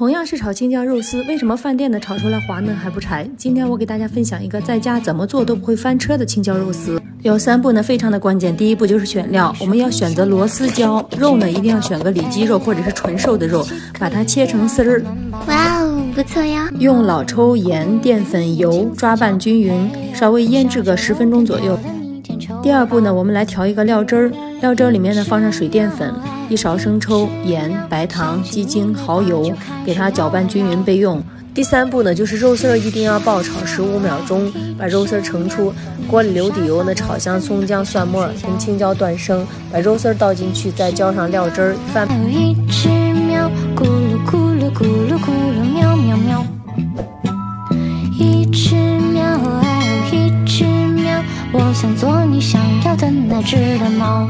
同样是炒青椒肉丝，为什么饭店的炒出来滑嫩还不柴？今天我给大家分享一个在家怎么做都不会翻车的青椒肉丝。有3步呢，非常的关键。第一步就是选料，我们要选择螺丝椒，肉呢一定要选个里脊肉或者是纯瘦的肉，把它切成丝儿。哇哦，不错呀！用老抽、盐、淀粉、油抓拌均匀，稍微腌制个10分钟左右。第二步呢，我们来调一个料汁儿，料汁儿里面呢放上水淀粉、1勺生抽、盐、白糖、鸡精、蚝油，给它搅拌均匀备用。第3步呢，就是肉丝一定要爆炒15秒钟，把肉丝盛出，锅里留底油呢，炒香葱姜蒜末跟青椒断生，把肉丝倒进去，再浇上料汁儿，翻。还有1只喵，咕噜咕噜咕噜咕噜喵喵喵。1只喵，还有1只喵，我想做你想要的那只大猫。